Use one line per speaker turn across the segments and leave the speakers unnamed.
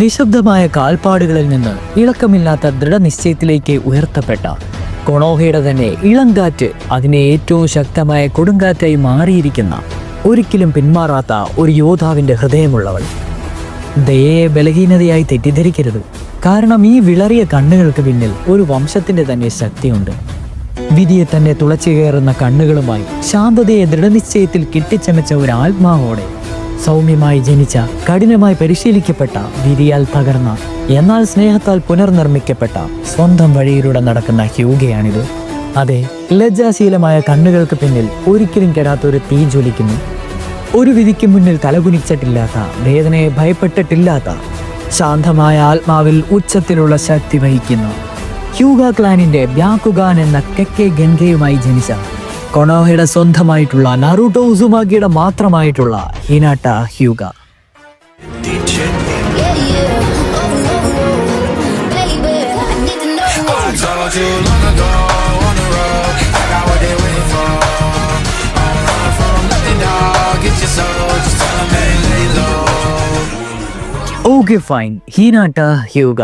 നിശബ്ദമായ കാൽപ്പാടുകളിൽ നിന്ന് ഇളക്കമില്ലാത്ത ദൃഢനിശ്ചയത്തിലേക്ക് ഉയർത്തപ്പെട്ട കൊണോഹയുടെ തന്നെ ഇളങ്കാറ്റ് അതിനെ ഏറ്റവും ശക്തമായ കൊടുങ്കാറ്റായി മാറിയിരിക്കുന്ന, ഒരിക്കലും പിന്മാറാത്ത ഒരു യോദ്ധാവിൻ്റെ ഹൃദയമുള്ളവൾ. ദയയെ ബലഹീനതയായി തെറ്റിദ്ധരിക്കരുത്. കാരണം ഈ വിളറിയ കണ്ണുകൾക്ക് പിന്നിൽ ഒരു വംശത്തിൻ്റെ തന്നെ ശക്തിയുണ്ട്. വിധിയെ തന്നെ തുളച്ചു കയറുന്ന കണ്ണുകളുമായി ശാന്തതയെ ദൃഢനിശ്ചയത്തിൽ കെട്ടിച്ചമച്ച ഒരു ആത്മാവോടെ സൗമ്യമായി ജനിച്ച, കഠിനമായി പരിശീലിക്കപ്പെട്ട, വിധിയാൽ തകർന്ന, എന്നാൽ സ്നേഹത്താൽ പുനർനിർമ്മിക്കപ്പെട്ട സ്വന്തം വഴിയിലൂടെ നടക്കുന്ന ഹ്യൂഗയാണിത്. അതെ, ലജ്ജാശീലമായ കണ്ണുകൾക്ക് പിന്നിൽ ഒരിക്കലും കെടാത്തൊരു തീ ജ്വലിക്കുന്നു. ഒരു വിധിക്ക് മുന്നിൽ തലകുനിച്ചിട്ടില്ലാത്ത, വേദനയെ ഭയപ്പെട്ടിട്ടില്ലാത്ത, ശാന്തമായ ആത്മാവിൽ ഉച്ചത്തിലുള്ള ശക്തി വഹിക്കുന്നു. ഹ്യൂഗ ക്ലാനിന്റെ ബ്യാക്കുഗാൻ എന്ന കെക്കെ ഗൻഗയുമായി ജനിച്ച, കൊണോഹയുടെ സ്വന്തമായിട്ടുള്ള, നറൂട്ടോ ഉസുമാകിയുടെ മാത്രമായിട്ടുള്ള Hinata Hyuga. Okay fine, Hinata Hyuga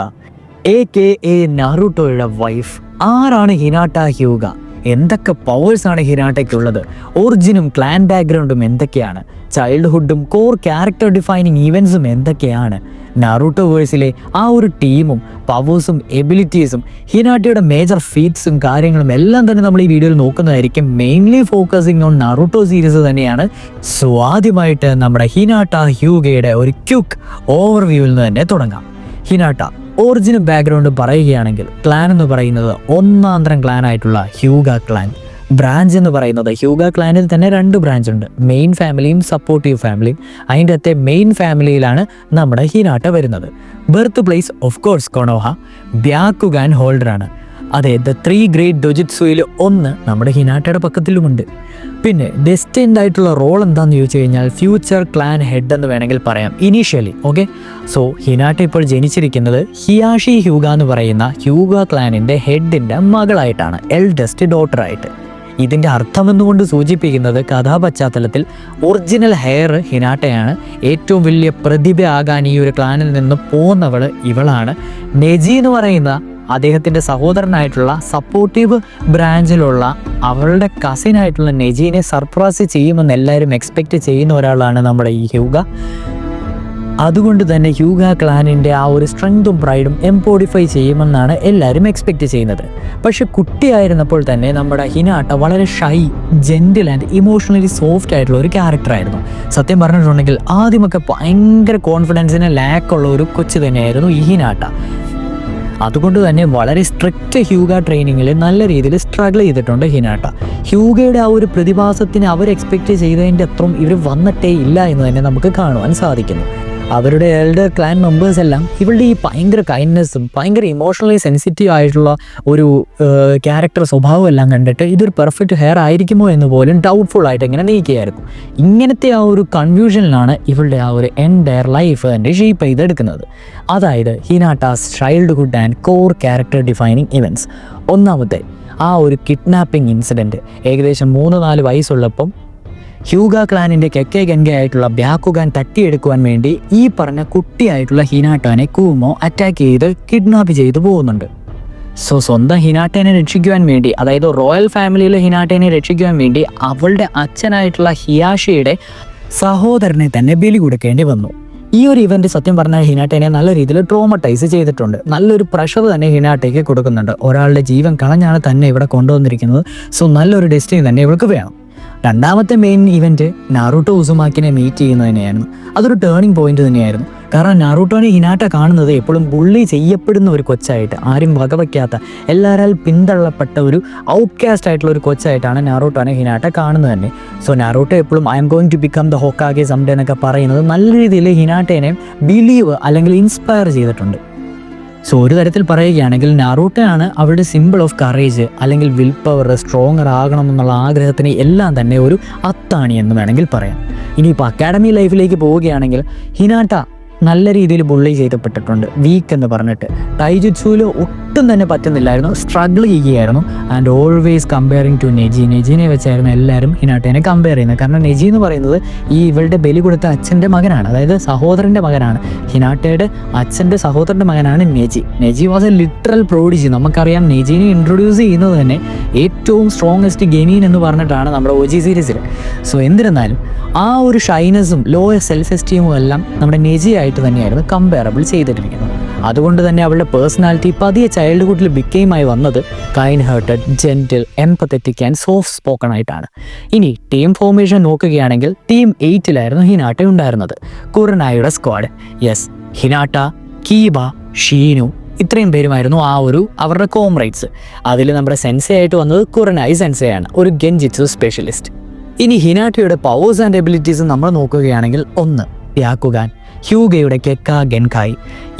AKA നാറൂട്ടോയുടെ വൈഫ്. ആരാണ് ഹിനാട്ട ഹ്യൂഗ? എന്തൊക്കെ പവേഴ്സാണ് ഹിനാട്ടയ്ക്കുള്ളത്? ഒറിജിനും ക്ലാൻ ബാക്ക്ഗ്രൗണ്ടും എന്തൊക്കെയാണ്? ചൈൽഡ്ഹുഡും കോർ ക്യാരക്ടർ ഡിഫൈനിങ് ഈവൻസും എന്തൊക്കെയാണ്? നാറൂട്ടോ വേഴ്സിലെ ആ ഒരു ടീമും പവേഴ്സും എബിലിറ്റീസും ഹിനാട്ടയുടെ മേജർ ഫീറ്റ്സും കാര്യങ്ങളും എല്ലാം തന്നെ നമ്മൾ ഈ വീഡിയോയിൽ നോക്കുന്നതായിരിക്കും. മെയിൻലി ഫോക്കസിങ് ഓൺ നാറൂട്ടോ സീരീസ് തന്നെയാണ്. സോ ആദ്യമായിട്ട് നമ്മുടെ ഹിനാട്ട ഹ്യൂഗയുടെ ഒരു ക്യുക്ക് ഓവർവ്യൂവിൽ നിന്ന് തന്നെ തുടങ്ങാം. ഹിനാട്ട ഒറിജിനൽ ബാക്ക്ഗ്രൗണ്ട് പറയുകയാണെങ്കിൽ, ക്ലാൻ എന്ന് പറയുന്നത് ഒന്നാന്തരം ക്ലാൻ ആയിട്ടുള്ള ഹ്യൂഗ ക്ലാൻ. ബ്രാഞ്ച് എന്ന് പറയുന്നത്, ഹ്യൂഗ ക്ലാനിൽ തന്നെ 2 ബ്രാഞ്ച് ഉണ്ട്, മെയിൻ ഫാമിലിയും സപ്പോർട്ടീവ് ഫാമിലിയും. അതിൻ്റെ അകത്തെ മെയിൻ ഫാമിലിയിലാണ് നമ്മുടെ ഹിനാട്ട വരുന്നത്. Birth place of course Konoha, Byakugan ഹോൾഡറാണ്. അതെ, ദ 3 ഗ്രേറ്റ് ഡൊജിറ്റ്സുയിൽ ഒന്ന് നമ്മുടെ ഹിനാട്ടയുടെ പക്കത്തിലുമുണ്ട്. പിന്നെ ഡെസ്റ്റിൻഡ് ആയിട്ടുള്ള റോൾ എന്താണെന്ന് ചോദിച്ചു കഴിഞ്ഞാൽ ഫ്യൂച്ചർ ക്ലാൻ ഹെഡ് എന്ന് വേണമെങ്കിൽ പറയാം ഇനീഷ്യലി. ഓക്കെ, സോ ഹിനാട്ട ഇപ്പോൾ ജനിച്ചിരിക്കുന്നത് ഹിയാഷി ഹ്യൂഗ എന്ന് പറയുന്ന ഹ്യൂഗ ക്ലാനിൻ്റെ ഹെഡിൻ്റെ മകളായിട്ടാണ്, എൽഡസ്റ്റ് ഡോട്ടറായിട്ട്. ഇതിൻ്റെ അർത്ഥമെന്നുകൊണ്ട് സൂചിപ്പിക്കുന്നത് കഥാപശ്ചാത്തലത്തിൽ ഒറിജിനൽ ഹെയർ ഹിനാട്ടയാണ്. ഏറ്റവും വലിയ പ്രതിഭ ആകാൻ ഈ ഒരു ക്ലാനിൽ നിന്ന് പോകുന്നവൾ ഇവളാണ്. നെജി എന്ന് പറയുന്ന അദ്ദേഹത്തിൻ്റെ സഹോദരനായിട്ടുള്ള സപ്പോർട്ടീവ് ബ്രാഞ്ചിലുള്ള അവളുടെ കസിനായിട്ടുള്ള നെജീനെ സർപ്രൈസ് ചെയ്യുമെന്ന് എല്ലാവരും എക്സ്പെക്റ്റ് ചെയ്യുന്ന ഒരാളാണ് നമ്മുടെ ഈ ഹ്യൂഗ. അതുകൊണ്ട് തന്നെ ഹ്യൂഗ ക്ലാനിൻ്റെ ആ ഒരു സ്ട്രെങ്തും പ്രൈഡും എംപോഡിഫൈ ചെയ്യുമെന്നാണ് എല്ലാവരും എക്സ്പെക്റ്റ് ചെയ്യുന്നത്. പക്ഷെ കുട്ടിയായിരുന്നപ്പോൾ തന്നെ നമ്മുടെ ഹിനാട്ട വളരെ shy, gentle and emotionally soft ആയിട്ടുള്ള ഒരു ക്യാരക്ടറായിരുന്നു. സത്യം പറഞ്ഞിട്ടുണ്ടെങ്കിൽ ആദ്യമൊക്കെ ഭയങ്കര കോൺഫിഡൻസിന് ലാക്കുള്ള ഒരു കൊച്ചു തന്നെയായിരുന്നു ഈ ഹിനാട്ട. അതുകൊണ്ട് തന്നെ വളരെ സ്ട്രിക്റ്റ് ഹ്യൂഗ ട്രെയിനിങ്ങിൽ നല്ല രീതിയിൽ സ്ട്രഗിൾ ചെയ്തിട്ടുണ്ട് ഹിനാട്ട. ഹ്യൂഗയുടെ ആ ഒരു പ്രതിഭാസത്തിന് അവർ എക്സ്പെക്റ്റ് ചെയ്തതിൻ്റെ അത്രയും ഇവർ വന്നിട്ടേ ഇല്ല എന്ന് തന്നെ നമുക്ക് കാണുവാൻ സാധിക്കുന്നു. അവരുടെ എൽഡർ ക്ലാൻ മെമ്പേഴ്സ് എല്ലാം ഇവളുടെ ഈ ഭയങ്കര കൈൻഡ്നെസ്സും ഭയങ്കര ഇമോഷണലി സെൻസിറ്റീവ് ആയിട്ടുള്ള ഒരു ക്യാരക്ടർ സ്വഭാവം എല്ലാം കണ്ടിട്ട് ഇതൊരു പെർഫെക്റ്റ് ഹെയർ ആയിരിക്കുമോ എന്ന് പോലും ഡൗട്ട്ഫുൾ ആയിട്ട് ഇങ്ങനെ നീക്കിയായിരുന്നു. ഇങ്ങനത്തെ ആ ഒരു കൺഫ്യൂഷനിലാണ് ഇവളുടെ ആ ഒരു എൻറ്റയർ ലൈഫ് തന്നെ ഷേപ്പ് ചെയ്തെടുക്കുന്നത്. അതായത് Hinata's childhood and core character defining events. ഒന്നാമത്തെ ആ ഒരു കിഡ്നാപ്പിംഗ് ഇൻസിഡൻറ്റ് ഏകദേശം 3-4 വയസ്സുള്ളപ്പം ഹ്യൂഗ ക്ലാനിൻ്റെ കെക്കെ ഗൻഗെ ആയിട്ടുള്ള ബ്യാക്കുഗാൻ തട്ടിയെടുക്കുവാൻ വേണ്ടി ഈ പറഞ്ഞ കുട്ടിയായിട്ടുള്ള ഹിനാട്ടാനെ കൂമോ അറ്റാക്ക് ചെയ്ത് കിഡ്നാപ്പ് ചെയ്തു പോകുന്നുണ്ട്. സോ സ്വന്തം ഹിനാട്ടേനെ രക്ഷിക്കുവാൻ വേണ്ടി, അതായത് റോയൽ ഫാമിലിയിലെ ഹിനാട്ടേനെ രക്ഷിക്കുവാൻ വേണ്ടി അവളുടെ അച്ഛനായിട്ടുള്ള ഹിയാഷിയുടെ സഹോദരനെ തന്നെ ബലി കൊടുക്കേണ്ടി വന്നു. ഈ ഒരു ഇവൻറ്റ് സത്യം പറഞ്ഞാൽ ഹിനാട്ടേനെ നല്ല രീതിയിൽ ട്രോമറ്റൈസ് ചെയ്തിട്ടുണ്ട്. നല്ലൊരു പ്രഷർ തന്നെ ഹിനാട്ടയ്ക്ക് കൊടുക്കുന്നുണ്ട്. ഒരാളുടെ ജീവൻ കളഞ്ഞാണ് തന്നെ ഇവിടെ കൊണ്ടുവന്നിരിക്കുന്നത്. സോ നല്ലൊരു ഡെസ്റ്റിനി തന്നെ ഇവൾക്ക് വേണം. രണ്ടാമത്തെ മെയിൻ ഇവൻറ്റ് നാറൂട്ടോ ഉസുമാക്കിനെ മീറ്റ് ചെയ്യുന്നത് തന്നെയായിരുന്നു. അതൊരു ടേണിംഗ് പോയിന്റ് തന്നെയായിരുന്നു. കാരണം നാറൂട്ടോനെ ഹിനാട്ട കാണുന്നത് എപ്പോഴും ബുള്ളി ചെയ്യപ്പെടുന്ന ഒരു കൊച്ചായിട്ട്, ആരും വകവയ്ക്കാത്ത, എല്ലാവരാൽ പിന്തള്ളപ്പെട്ട ഒരു ഔട്ട്കാസ്റ്റ് ആയിട്ടുള്ള ഒരു കൊച്ചായിട്ടാണ് നാറൂട്ടോനെ ഹിനാട്ട കാണുന്നത് തന്നെ. സോ നാറൂട്ടോ എപ്പോഴും I am going to become the Hokage someday എന്നൊക്കെ പറയുന്നത് നല്ല രീതിയിൽ ഹിനാട്ടേനെ ബിലീവ് അല്ലെങ്കിൽ ഇൻസ്പയർ ചെയ്തിട്ടുണ്ട്. സോ ഒരു തരത്തിൽ പറയുകയാണെങ്കിൽ നാറൂട്ടോയാണ് അവരുടെ സിമ്പിൾ ഓഫ് കറേജ് അല്ലെങ്കിൽ വിൽ പവർ, സ്ട്രോങ്ങർ ആകണമെന്നുള്ള ആഗ്രഹത്തിന് എല്ലാം തന്നെ ഒരു അത്താണി എന്ന് വേണമെങ്കിൽ പറയാം. ഇനിയിപ്പോൾ അക്കാഡമി ലൈഫിലേക്ക് പോവുകയാണെങ്കിൽ ഹിനാട്ട നല്ല രീതിയിൽ ബുള്ളി ചെയ്യപ്പെട്ടിട്ടുണ്ട്, വീക്ക് എന്ന് പറഞ്ഞിട്ട്. ടൈജുറ്റ്സുവിൽ ഒട്ടും ഒട്ടും തന്നെ പറ്റുന്നില്ലായിരുന്നു, സ്ട്രഗിൾ ചെയ്യുകയായിരുന്നു. ആൻഡ് ഓൾവേസ് കമ്പയറിങ് ടു നെജിനെ വെച്ചായിരുന്നു എല്ലാവരും ഹിനാട്ടേനെ കമ്പയർ ചെയ്യുന്നത്. കാരണം നെജി എന്ന് പറയുന്നത് ഈ ഇവളുടെ ബലി കൊടുത്ത അച്ഛൻ്റെ മകനാണ്, അതായത് സഹോദരൻ്റെ മകനാണ്. ഹിനാട്ടയുടെ അച്ഛൻ്റെ സഹോദരൻ്റെ മകനാണ് നെജി വാസ് എ ലിറ്ററൽ പ്രോഡിജി. നമുക്കറിയാം നെജിനെ ഇൻട്രൊഡ്യൂസ് ചെയ്യുന്നത് തന്നെ ഏറ്റവും സ്ട്രോങ്ങസ്റ്റ് ഗെയിൻ എന്ന് പറഞ്ഞിട്ടാണ് നമ്മുടെ OG സീരീസിൽ. സോ എന്നിരുന്നാലും ആ ഒരു ഷൈനസും ലോ സെൽഫ് എസ്റ്റീമും എല്ലാം നമ്മുടെ നെജി ആയിട്ട് തന്നെയായിരുന്നു കമ്പയറബിൾ ചെയ്തിട്ടിരിക്കുന്നത്. അതുകൊണ്ട് തന്നെ അവളുടെ പേഴ്സണാലിറ്റി പതിയെ ചൈൽഡ്ഹുഡിൽ ബിക്കെയിമായി വന്നത് kind ഹേർട്ടഡ്, gentle, empathetic and soft spoken ആയിട്ടാണ്. ഇനി ടീം ഫോർമേഷൻ നോക്കുകയാണെങ്കിൽ ടീം 8 ഹിനാട്ട ഉണ്ടായിരുന്നത്. കുറനായുടെ സ്ക്വാഡ്. യെസ്, ഹിനാട്ട, കീബ, ഷീനു ഇത്രയും പേരുമായിരുന്നു അവരുടെ കോംറേറ്റ്സ്. അതിൽ നമ്മുടെ സെൻസെ ആയിട്ട് വന്നത് കുറനായി സെൻസെയാണ്, ഒരു ഗെൻജിറ്റ്സു സ്പെഷ്യലിസ്റ്റ്. ഇനി ഹിനാട്ടയുടെ പവേഴ്സ് ആൻഡ് എബിലിറ്റീസ് നമ്മൾ നോക്കുകയാണെങ്കിൽ 1 ബ്യാക്കുഗാൻ, ഹ്യൂഗയുടെ കെക്ക ഗെൻകായ്.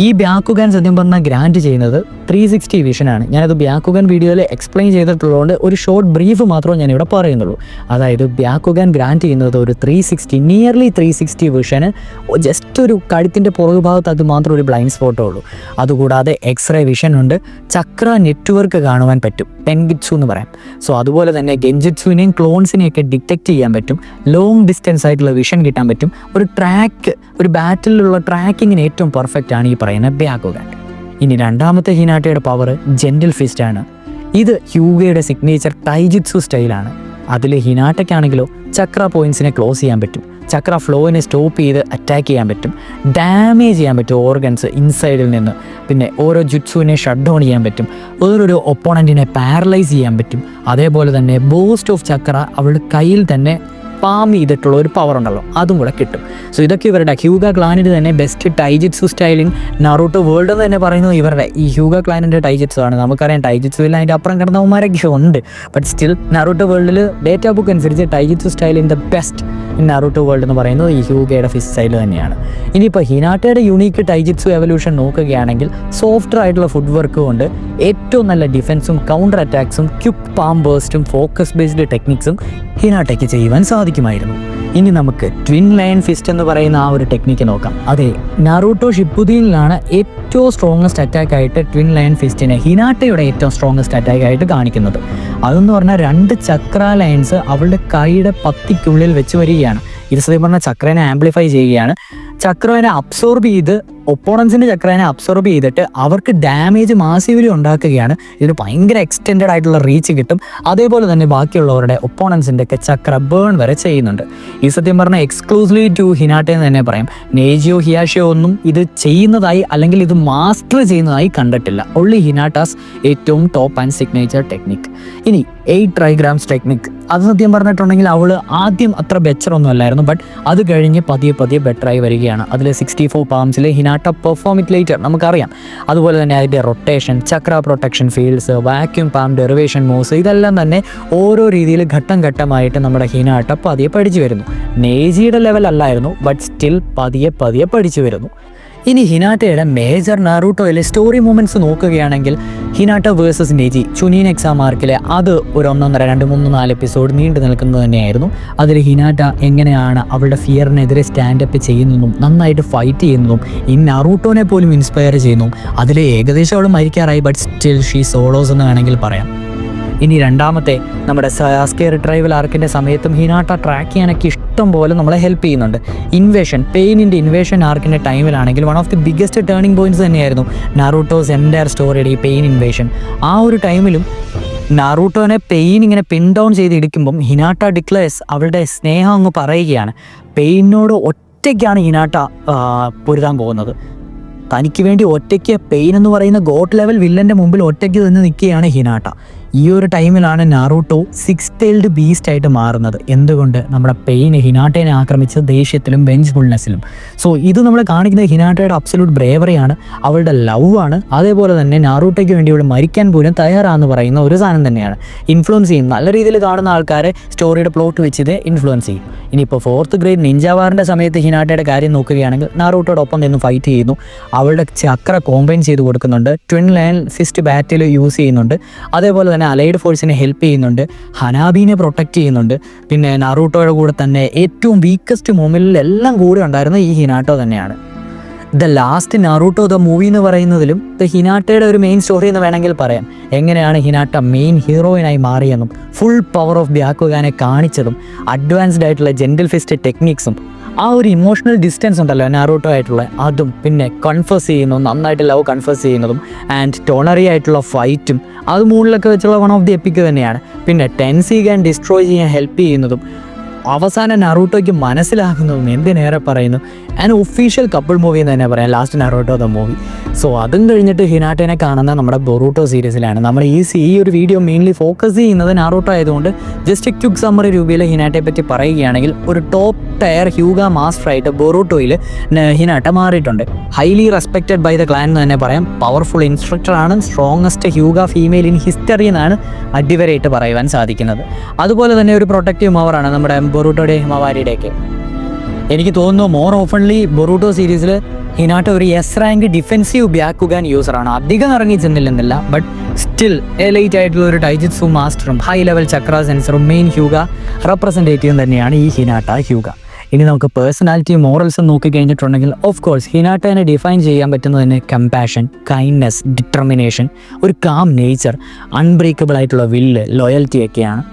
ഈ ബ്യാക്കുഗാൻ സത്യം പറഞ്ഞാൽ ഗ്രാൻഡ് ചെയ്യുന്നത് 360 വിഷനാണ്. ഞാനത് ബ്യാക്കുഗാൻ വീഡിയോയിൽ എക്സ്പ്ലെയിൻ ചെയ്തിട്ടുള്ളതുകൊണ്ട് ഒരു ഷോർട്ട് ബ്രീഫ് മാത്രമേ ഞാനിവിടെ പറയുന്നുള്ളൂ. അതായത് ബ്യാക്കുഗാൻ ഗ്രാൻഡ് ചെയ്യുന്നത് ഒരു 360, നിയർലി 360 വിഷന്. ജസ്റ്റ് ഒരു കഴുത്തിൻ്റെ പുറകു ഭാഗത്ത് അത് മാത്രം ഒരു ബ്ലൈൻഡ് സ്പോട്ടേ ഉള്ളൂ. അതുകൂടാതെ എക്സ്റേ വിഷൻ ഉണ്ട്, ചക്ര നെറ്റ്വർക്ക് കാണുവാൻ പറ്റും, പെൻഗിറ്റ്സു എന്ന് പറയാം. സോ അതുപോലെ തന്നെ ഗെൻജിറ്റ്സുവിനെയും ക്ലോൺസിനെയൊക്കെ ഡിറ്റക്ട് ചെയ്യാൻ പറ്റും, ലോങ് ഡിസ്റ്റൻസ് ആയിട്ടുള്ള വിഷൻ കിട്ടാൻ പറ്റും. ഒരു ബാറ്റിലുള്ള ട്രാക്കിങ്ങിന് ഏറ്റവും പെർഫെക്റ്റ് ആണ് ഈ പറയുന്ന ബ്യാക്കുഗാൻ. ഇനി രണ്ടാമത്തെ ഹിനാട്ടയുടെ പവർ ജെന്റിൽ ഫിസ്റ്റ് ആണ്. ഇത് ഹ്യൂഗയുടെ സിഗ്നേച്ചർ ടൈജിറ്റ്സു സ്റ്റൈലാണ്. അതിൽ ഹിനാട്ടയ്ക്കാണെങ്കിലോ ചക്ര പോയിന്റ്സിനെ ക്ലോസ് ചെയ്യാൻ പറ്റും, ചക്ര ഫ്ലോവിനെ സ്റ്റോപ്പ് ചെയ്ത് അറ്റാക്ക് ചെയ്യാൻ പറ്റും, ഡാമേജ് ചെയ്യാൻ പറ്റും ഓർഗൻസ് ഇൻസൈഡിൽ നിന്ന്. പിന്നെ ഓരോ ജുറ്റ്സുവിനെ ഷട്ട് ഡൗൺ ചെയ്യാൻ പറ്റും, വേറൊരു ഒപ്പോണൻറ്റിനെ പാരലൈസ് ചെയ്യാൻ പറ്റും. അതേപോലെ തന്നെ ബോസ്റ്റ് ഓഫ് ചക്ര അവളുടെ കയ്യിൽ തന്നെ പാം ചെയ്തിട്ടുള്ള ഒരു പവർ ഉണ്ടല്ലോ, അതും കൂടെ കിട്ടും. സോ ഇതൊക്കെ ഇവരുടെ ഹ്യൂഗ ക്ലാനിൻ്റെ തന്നെ ബെസ്റ്റ് ടൈജിറ്റ്സു സ്റ്റൈലിൻ നറൂട്ടോ വേൾഡ് എന്ന് തന്നെ പറയുന്നത് ഇവരുടെ ഈ ഹ്യൂഗ ക്ലാനിൻ്റെ ടൈജിറ്റ്സു ആണ്. നമുക്കറിയാം ടൈജിറ്റ്സുവിൽ അതിൻ്റെ അപ്പുറം കിടന്നവന്മാരൊക്കെ ഉണ്ട്, ബട്ട് സ്റ്റിൽ നറൂട്ടോ വേൾഡിൽ ഡേറ്റാ ബുക്ക് അനുസരിച്ച് ടൈജിറ്റ്സു സ്റ്റൈലിൻ the best in Naruto world എന്ന് പറയുന്നത് ഈ ഹ്യൂഗയുടെ ഫിസ്റ്റ് സ്റ്റൈൽ തന്നെയാണ്. ഇനിയിപ്പോൾ ഹിനാട്ടയുടെ യുണീക്ക് ടൈജിറ്റ്സു എവല്യൂഷൻ നോക്കുകയാണെങ്കിൽ സോഫ്റ്റർ ആയിട്ടുള്ള ഫുഡ് വർക്കും കൊണ്ട് ഏറ്റവും നല്ല ഡിഫൻസും കൗണ്ടർ അറ്റാക്സും ക്വിക്ക് പാം ബേസ്റ്റും ഫോക്കസ് ബേസ്ഡ് ടെക്നിക്സും ഹിനാട്ടയ്ക്ക് ചെയ്യുവാൻ സാധിക്കുമായിരുന്നു. ഇനി നമുക്ക് ട്വിൻ ലയൺ ഫിസ്റ്റ് എന്ന് പറയുന്ന ആ ഒരു ടെക്നിക്ക് നോക്കാം. അതെ, നറൂട്ടോ ഷിപ്പുദീനിലാണ് ഏറ്റവും സ്ട്രോങ്ങസ്റ്റ് അറ്റാക്ക് ആയിട്ട് ട്വിൻ ലയൺ ഫിസ്റ്റിനെ ഹിനാട്ടയുടെ ഏറ്റവും സ്ട്രോങ്ങസ്റ്റ് അറ്റാക്ക് ആയിട്ട് കാണിക്കുന്നത്. അതെന്ന് പറഞ്ഞാൽ 2 ചക്ര ലൈൻസ് അവളുടെ കൈയുടെ പത്തിക്കുള്ളിൽ വെച്ച് വരികയാണ്. ഇത് സത്യം പറഞ്ഞാൽ ചക്രനെ ആംപ്ലിഫൈ ചെയ്യുകയാണ്. ചക്രനെ അബ്സോർബ് ചെയ്ത് ഒപ്പോണൻസിൻ്റെ ചക്രനെ അബ്സോർബ് ചെയ്തിട്ട് അവർക്ക് ഡാമേജ് മാസീവ്ലി ഉണ്ടാക്കുകയാണ്. ഇതിന് ഭയങ്കര എക്സ്റ്റെൻഡഡ് ആയിട്ടുള്ള റീച്ച് കിട്ടും. അതേപോലെ തന്നെ ബാക്കിയുള്ളവരുടെ ഒപ്പോണൻസിൻ്റെ ഒക്കെ ചക്ര ബേൺ വരെ ചെയ്യുന്നുണ്ട്. ഈ സത്യം പറഞ്ഞാൽ എക്സ്ക്ലൂസീവ്ലി ടു ഹിനാട്ട എന്ന് തന്നെ പറയാം. നേജിയോ ഹിയാഷിയോ ഒന്നും ഇത് ചെയ്യുന്നതായി അല്ലെങ്കിൽ ഇത് മാസ്റ്റർ ചെയ്യുന്നതായി കണ്ടിട്ടില്ല. ഒൺലി ഹിനാട്ടാസ് ഏറ്റവും ടോപ്പ് ആൻഡ് സിഗ്നേച്ചർ ടെക്നിക്. ഇനി 8 ട്രൈഗ്രാംസ് ടെക്നിക്, അത് സത്യം പറഞ്ഞിട്ടുണ്ടെങ്കിൽ അവൾ ആദ്യം അത്ര ബെറ്ററൊന്നും അല്ലായിരുന്നു, ബട്ട് അത് കഴിഞ്ഞ് പതിയെ ബെറ്ററായി വരികയാണ്. അതിൽ 64 പാംസിൽ ഹിനാട്ട പെർഫോം ഇറ്റ് ലേറ്റർ നമുക്കറിയാം. അതുപോലെ തന്നെ അതിൻ്റെ rotation, chakra protection fields, vacuum palm derivation moves, ഇതെല്ലാം തന്നെ ഓരോ രീതിയിൽ ഘട്ടം ഘട്ടമായിട്ട് നമ്മുടെ ഹിനാട്ട പതിയെ പഠിച്ചു വരുന്നു. നേജിയുടെ ലെവൽ അല്ലായിരുന്നു, ബട്ട് സ്റ്റിൽ പതിയെ പഠിച്ചു വരുന്നു. ഇനി ഹിനാട്ടയുടെ മേജർ നറൂട്ടോയിലെ സ്റ്റോറി മൂമെൻറ്റ്സ് നോക്കുകയാണെങ്കിൽ ഹിനാട്ട വേഴ്സസ് നെജി ചുനീൻ എക്സാം ആർക്കിലെ അത് ഒരു 1.5, 2, 3, 4 എപ്പിസോഡ് നീണ്ടു നിൽക്കുന്നത് തന്നെയായിരുന്നു. അതിൽ ഹിനാട്ട എങ്ങനെയാണ് അവളുടെ ഫിയറിനെതിരെ സ്റ്റാൻഡപ്പ് ചെയ്യുന്നതും നന്നായിട്ട് ഫൈറ്റ് ചെയ്യുന്നതും ഈ നറൂട്ടോനെ പോലും ഇൻസ്പയർ ചെയ്യുന്നു. അതിൽ ഏകദേശം അവൾ മരിക്കാറായി, ബട്ട് സ്റ്റിൽ ഷീ സോളോസ് എന്ന് വേണമെങ്കിൽ പറയാം. ഇനി രണ്ടാമത്തെ നമ്മുടെ സാസ്കെ റിട്രൈവൽ ആർക്കിൻ്റെ സമയത്തും ഹിനാട്ട ട്രാക്ക് ചെയ്യാനൊക്കെ ഇഷ്ടം പോലെ നമ്മളെ ഹെൽപ്പ് ചെയ്യുന്നുണ്ട്. പെയിനിൻ്റെ ഇൻവേഷൻ ആർക്കിൻ്റെ ടൈമിലാണെങ്കിൽ one of the biggest turning points തന്നെയായിരുന്നു നറൂട്ടോസ് എൻ്റയർ സ്റ്റോറിയുടെ ഈ പെയിൻ ഇൻവേഷൻ. ആ ഒരു ടൈമിലും നറൂട്ടോനെ പെയിൻ ഇങ്ങനെ പിൻ ഡൗൺ ചെയ്ത് ഇടിക്കുമ്പം ഹിനാട്ട ഡിക്ലെയർസ് അവളുടെ സ്നേഹം അങ്ങ് പറയുകയാണ്. പെയിനോട് ഒറ്റയ്ക്കാണ് ഹിനാട്ട പൊരുതാൻ പോകുന്നത്. തനിക്ക് വേണ്ടി ഒറ്റയ്ക്ക് പെയിൻ എന്ന് പറയുന്ന ഗോട്ട് ലെവൽ വില്ലൻ്റെ മുമ്പിൽ ഒറ്റയ്ക്ക് നിന്ന് നിൽക്കുകയാണ് ഹിനാട്ട. ഈ ഒരു ടൈമിലാണ് നാറൂട്ടോ 6 tailed ബീസ്റ്റ് ആയിട്ട് മാറുന്നത്. എന്തുകൊണ്ട്? നമ്മുടെ പെയിന് ഹിനാട്ടേനെ ആക്രമിച്ച ദേഷ്യത്തിലും വെഞ്ച്ഫുൾനെസ്സിലും. സോ ഇത് നമ്മൾ കാണിക്കുന്നത് ഹിനാട്ടയുടെ അബ്സല്യൂട്ട് ബ്രേവറിയാണ്, അവളുടെ ലവ് ആണ്. അതേപോലെ തന്നെ നാറൂട്ടോയ്ക്ക് വേണ്ടി ഇവിടെ മരിക്കാൻ പോലും തയ്യാറാന്ന് പറയുന്ന ഒരു സാധനം തന്നെയാണ്. ഇൻഫ്ലുവൻസ് ചെയ്യും, നല്ല രീതിയിൽ കാണുന്ന ആൾക്കാരെ സ്റ്റോറിയുടെ പ്ലോട്ട് വെച്ച് ഇത് ഇൻഫ്ലുവൻസ് ചെയ്യും. ഇനിയിപ്പോൾ 4th grade നിഞ്ച വാറിൻ്റെ സമയത്ത് ഹിനാട്ടയുടെ കാര്യം നോക്കുകയാണെങ്കിൽ നാറൂട്ടോടൊപ്പം നിന്ന് ഫൈറ്റ് ചെയ്യുന്നു. അവളുടെ ചക്ര കോമ്പൈൻ ചെയ്ത് കൊടുക്കുന്നുണ്ട്, ട്വിൻ ലയൺ ഫിസ്റ്റ് ബാറ്റിൽ യൂസ് ചെയ്യുന്നുണ്ട്. അതേപോലെ തന്നെ അലൈഡ് ഫോഴ്സിനെ ഹെൽപ്പ് ചെയ്യുന്നുണ്ട്, ഹനാബിനെ പ്രൊട്ടക്റ്റ് ചെയ്യുന്നുണ്ട്. പിന്നെ നാറൂട്ടോയുടെ കൂടെ തന്നെ ഏറ്റവും വീക്കസ്റ്റ് മൊമെൻറ്റിൽ എല്ലാം കൂടെ ഉണ്ടായിരുന്ന ഈ ഹിനാട്ടോ തന്നെയാണ്. ദ ലാസ്റ്റ് നാറൂട്ടോ ദ മൂവി എന്ന് പറയുന്നതിലും ഹിനാട്ടയുടെ ഒരു മെയിൻ സ്റ്റോറി എന്ന് വേണമെങ്കിൽ പറയാം. എങ്ങനെയാണ് ഹിനാട്ട മെയിൻ ഹീറോയിനായി മാറിയെന്നും ഫുൾ പവർ ഓഫ് ബ്യാക്കുഗാനെ കാണിച്ചതും അഡ്വാൻസ്ഡ് ആയിട്ടുള്ള ജെൻറ്റിൽ ഫിസ്റ്റ് ടെക്നിക്സും ആ ഒരു ഇമോഷണൽ ഡിസ്റ്റൻസ് ഉണ്ടല്ലോ നാറൂട്ടോ ആയിട്ടുള്ള അതും, പിന്നെ കൺഫേസ് ചെയ്യുന്നതും നന്നായിട്ട് ലവ് കൺഫേസ് ചെയ്യുന്നതും ആൻഡ് ടോണറി ആയിട്ടുള്ള ഫൈറ്റും അത് മൂഡിലൊക്കെ വെച്ചുള്ള വൺ ഓഫ് ദി എപ്പിക് തന്നെയാണ്. പിന്നെ ടെൻസിഗാൻ ഡിസ്ട്രോയ് ചെയ്യാൻ ഹെൽപ്പ് ചെയ്യുന്നതും അവസാനം നാറൂട്ടോയ്ക്ക് മനസ്സിലാകുന്നതും എന്തിനേറെ പറയുന്നു ആൻഡ് ഒഫീഷ്യൽ കപ്പിൾ മൂവി എന്ന് തന്നെ പറയാം ലാസ്റ്റ് നാറൂട്ടോ ദ മൂവി. സോ അതും കഴിഞ്ഞിട്ട് ഹിനാട്ടേനെ കാണുന്ന നമ്മുടെ ബൊറൂട്ടോ സീരീസിലാണ്. നമ്മൾ ഈ ഒരു വീഡിയോ മെയിൻലി ഫോക്കസ് ചെയ്യുന്നത് നാറൂട്ടോ ആയതുകൊണ്ട് ജസ്റ്റ് ക്വിക്ക് സമ്മറി രൂപയിൽ ഹിനാട്ടയെ പറ്റി പറയുകയാണെങ്കിൽ ഒരു ടോപ്പ് ടയർ ഹ്യൂഗ മാസ്റ്റർ ആയിട്ട് ബൊറൂട്ടോയിൽ ഹിനാട്ട മാറിയിട്ടുണ്ട്. Highly respected by the clan എന്ന് തന്നെ പറയാം. പവർഫുൾ ഇൻസ്ട്രക്ടറാണ്, strongest Hyuga female in history എന്നാണ് അടിവരായിട്ട് പറയുവാൻ സാധിക്കുന്നത്. അതുപോലെ തന്നെ ഒരു പ്രൊട്ടക്റ്റീവ് മവറാണ് നമ്മുടെ ബൊറൂട്ടോയുടെയും ഹിമവാരിയുടെയൊക്കെ. എനിക്ക് തോന്നുന്നു മോർ ഓഫൺലി ബൊറൂട്ടോ സീരീസിൽ ഹിനാട്ട ഒരു എസ് റാങ്ക് ഡിഫെൻസീവ് ബ്യാക്കുഗാൻ യൂസറാണ്. അധികം ഇറങ്ങി ചെന്നില്ലെന്നില്ല, ബട്ട് സ്റ്റിൽ എലൈറ്റ് ആയിട്ടുള്ള ഒരു ടൈജിറ്റ്സു മാസ്റ്ററും ഹൈ ലെവൽ ചക്ര സെൻസറും മെയിൻ ഹ്യൂഗ റെപ്രസെൻറ്റേറ്റീവും തന്നെയാണ് ഈ ഹിനാട്ട ഹ്യൂഗ. ഇനി നമുക്ക് പേഴ്സണാലിറ്റിയും മോറൽസും നോക്കി കഴിഞ്ഞിട്ടുണ്ടെങ്കിൽ ഓഫ് കോഴ്സ് ഹിനാട്ടനെ ഡിഫൈൻ ചെയ്യാൻ പറ്റുന്നത് തന്നെ കമ്പാഷൻ, കൈൻഡ്നെസ്, ഡിറ്റർമിനേഷൻ, ഒരു കാം നേച്ചർ, അൺബ്രേക്കബിൾ ആയിട്ടുള്ള വില്ല്, ലോയൽറ്റി ഒക്കെയാണ്.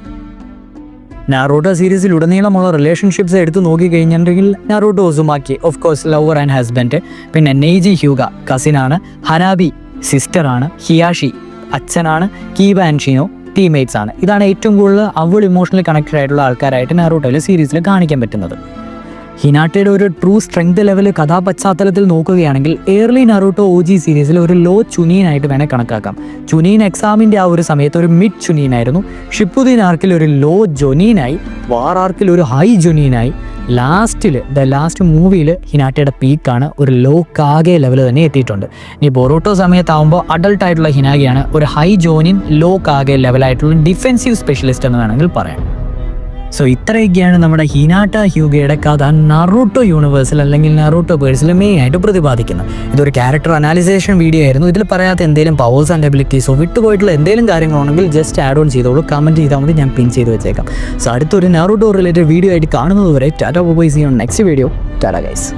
നാറൂട്ടോ സീരീസിൽ ഉടനീളമുള്ള റിലേഷൻഷിപ്സ് എടുത്ത് നോക്കിക്കഴിഞ്ഞിട്ടുണ്ടെങ്കിൽ Naruto Uzumaki of course lover and husband, പിന്നെ നെയ്ജി ഹ്യൂഗ കസിനാണ്, ഹനാബി സിസ്റ്ററാണ്, ഹിയാഷി അച്ഛനാണ്, കീബ ആൻഡ് ഷിനോ ടീംമേറ്റ്സ് ആണ്. ഇതാണ് ഏറ്റവും കൂടുതൽ അവൾ ഇമോഷണലി കണക്റ്റഡ് ആയിട്ടുള്ള ആൾക്കാരായിട്ട് നാറൂട്ടോയിലെ സീരീസിൽ കാണിക്കാൻ പറ്റുന്നത്. ഹിനാട്ടയുടെ ഒരു ട്രൂ സ്ട്രെങ്ത് ലെവൽ കഥാപശ്ചാത്തലത്തിൽ നോക്കുകയാണെങ്കിൽ ഏർലി നാറൂട്ടോ OG സീരീസിൽ ഒരു ലോ ചുനീനായിട്ട് വേണേൽ കണക്കാക്കാം. ചുനീൻ എക്സാമിൻ്റെ ആ ഒരു സമയത്ത് ഒരു മിഡ് ചുനീനായിരുന്നു. ഷിപ്പുദീൻ ആർക്കിൽ ഒരു ലോ ജൊനീനായി, വാർ ആർക്കിൽ ഒരു ഹൈ ജൊനീനായി, ലാസ്റ്റ് മൂവിയിൽ ഹിനാട്ടയുടെ പീക്കാണ് ഒരു ലോ കാഗെ ലെവൽ തന്നെ എത്തിയിട്ടുണ്ട്. ഇനി ബൊറൂട്ടോ സമയത്താവുമ്പോൾ അഡൾട്ടായിട്ടുള്ള ഹിനാഗയാണ് ഒരു ഹൈ ജോനിൻ ലോ കാഗെ ലെവലായിട്ടുള്ള ഡിഫെൻസീവ് സ്പെഷ്യലിസ്റ്റ് എന്ന് വേണമെങ്കിൽ പറയാം. സോ ഇത്രയൊക്കെയാണ് നമ്മുടെ ഹിനാട്ട ഹ്യൂഗയുടെ കഥ നാറൂട്ടോ യൂണിവേഴ്സിൽ അല്ലെങ്കിൽ നാറൂട്ടോ പേഴ്സിൽ മെയിൻ ആയിട്ട് പ്രതിപാദിക്കുന്നത്. ഇതൊരു ക്യാരക്ടർ അനാലിസേഷൻ വീഡിയോ ആയിരുന്നു. ഇതിൽ പറയാത്ത എന്തെങ്കിലും പവേഴ്സ് ആൻഡ് എബിലിറ്റീസോ വിട്ടുപോയിട്ടുള്ള എന്തെങ്കിലും കാര്യങ്ങളുണ്ടെങ്കിൽ ജസ്റ്റ് ആഡ് ഓൺ ചെയ്തോളൂ, കമൻറ്റ് ചെയ്താൽ മതി, ഞാൻ പിൻ ചെയ്ത് വെച്ചേക്കാം. സോ അടുത്തൊരു നാറൂട്ടോ റിലേറ്റഡ് വീഡിയോ ആയിട്ട് കാണുന്നത് വരെ tata bye, see you on next video. Tata guys.